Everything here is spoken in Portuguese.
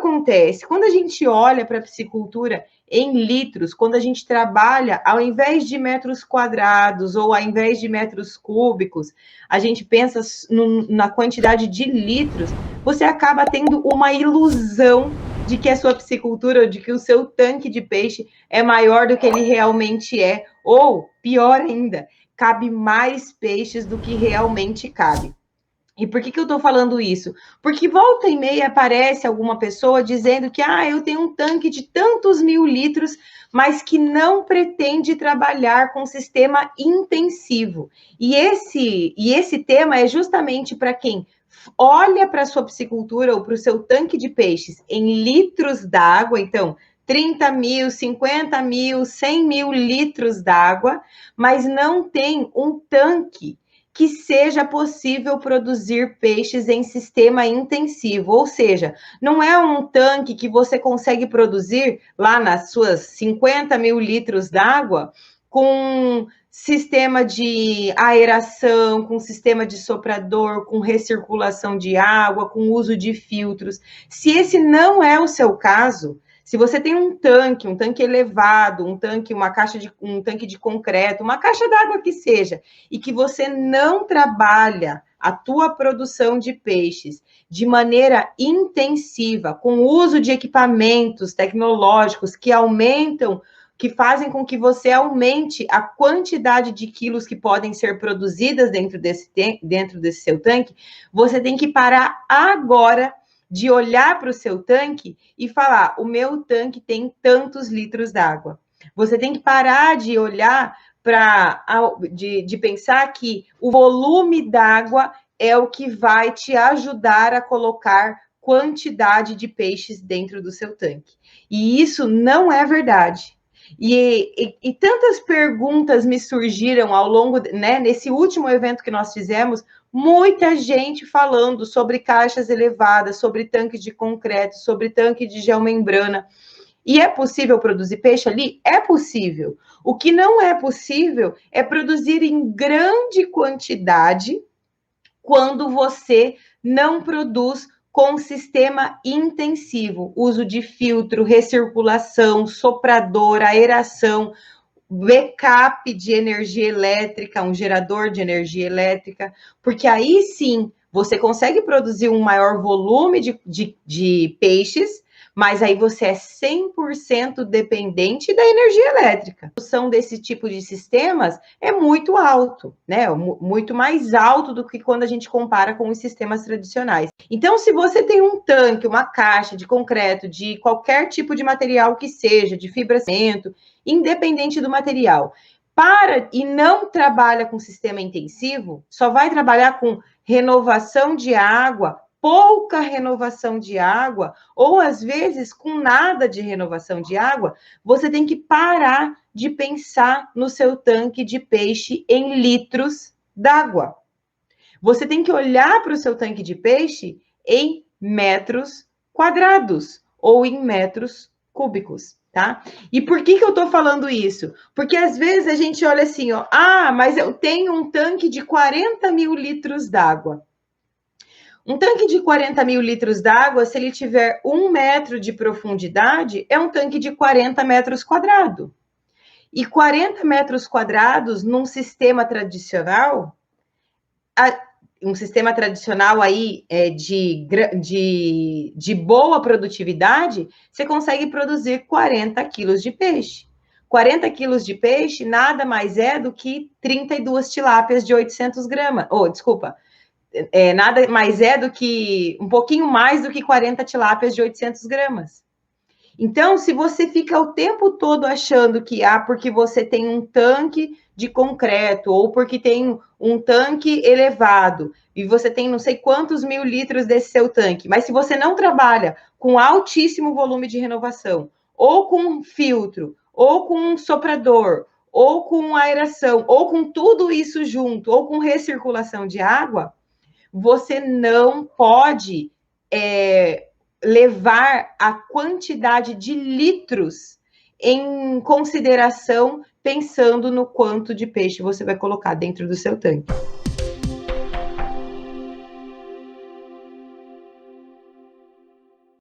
acontece? Quando a gente olha para a piscicultura em litros, quando a gente trabalha, ao invés de metros quadrados ou ao invés de metros cúbicos, a gente pensa na quantidade de litros, você acaba tendo uma ilusão de que a sua piscicultura, de que o seu tanque de peixe é maior do que ele realmente é, ou, pior ainda, cabe mais peixes do que realmente cabe. E por que eu estou falando isso? Porque volta e meia aparece alguma pessoa dizendo que eu tenho um tanque de tantos mil litros, mas que não pretende trabalhar com sistema intensivo. E esse tema é justamente para quem olha para a sua piscicultura ou para o seu tanque de peixes em litros d'água, então 30 mil, 50 mil, 100 mil litros d'água, mas não tem um tanque que seja possível produzir peixes em sistema intensivo, ou seja, não é um tanque que você consegue produzir lá nas suas 50 mil litros d'água com sistema de aeração, com sistema de soprador, com recirculação de água, com uso de filtros. Se esse não é o seu caso, se você tem um tanque elevado, um tanque de concreto, uma caixa d'água que seja, e que você não trabalha a tua produção de peixes de maneira intensiva, com o uso de equipamentos tecnológicos que aumentam, que fazem com que você aumente a quantidade de quilos que podem ser produzidas dentro desse seu tanque, você tem que parar agora de olhar para o seu tanque e falar, o meu tanque tem tantos litros d'água. Você tem que parar de olhar de pensar que o volume d'água é o que vai te ajudar a colocar quantidade de peixes dentro do seu tanque. E isso não é verdade. E tantas perguntas me surgiram ao longo, nesse último evento que nós fizemos, muita gente falando sobre caixas elevadas, sobre tanques de concreto, sobre tanque de geomembrana. E é possível produzir peixe ali? É possível. O que não é possível é produzir em grande quantidade quando você não produz com sistema intensivo, uso de filtro, recirculação, soprador, aeração, backup de energia elétrica, um gerador de energia elétrica, porque aí sim você consegue produzir um maior volume de peixes, mas aí você é 100% dependente da energia elétrica. A produção desse tipo de sistemas é muito alto, né? Muito mais alto do que quando a gente compara com os sistemas tradicionais. Então, se você tem um tanque, uma caixa de concreto, de qualquer tipo de material que seja, de fibra cimento, independente do material, para e não trabalha com sistema intensivo, só vai trabalhar com renovação de água, pouca renovação de água, ou às vezes com nada de renovação de água, você tem que parar de pensar no seu tanque de peixe em litros d'água. Você tem que olhar para o seu tanque de peixe em metros quadrados ou em metros cúbicos, tá? E por que eu tô falando isso? Porque às vezes a gente olha assim, ó, mas eu tenho um tanque de 40 mil litros d'água. Um tanque de 40 mil litros d'água, se ele tiver 1 metro de profundidade, é um tanque de 40 metros quadrados. E 40 metros quadrados num sistema tradicional, um sistema tradicional aí de boa produtividade, você consegue produzir 40 quilos de peixe. 40 quilos de peixe nada mais é do que 32 tilápias de 800 gramas. Nada mais é do que um pouquinho mais do que 40 tilápias de 800 gramas. Então, se você fica o tempo todo achando que porque você tem um tanque de concreto ou porque tem um tanque elevado e você tem não sei quantos mil litros desse seu tanque, mas se você não trabalha com altíssimo volume de renovação, ou com filtro, ou com um soprador, ou com aeração, ou com tudo isso junto, ou com recirculação de água, você não pode levar a quantidade de litros em consideração, pensando no quanto de peixe você vai colocar dentro do seu tanque.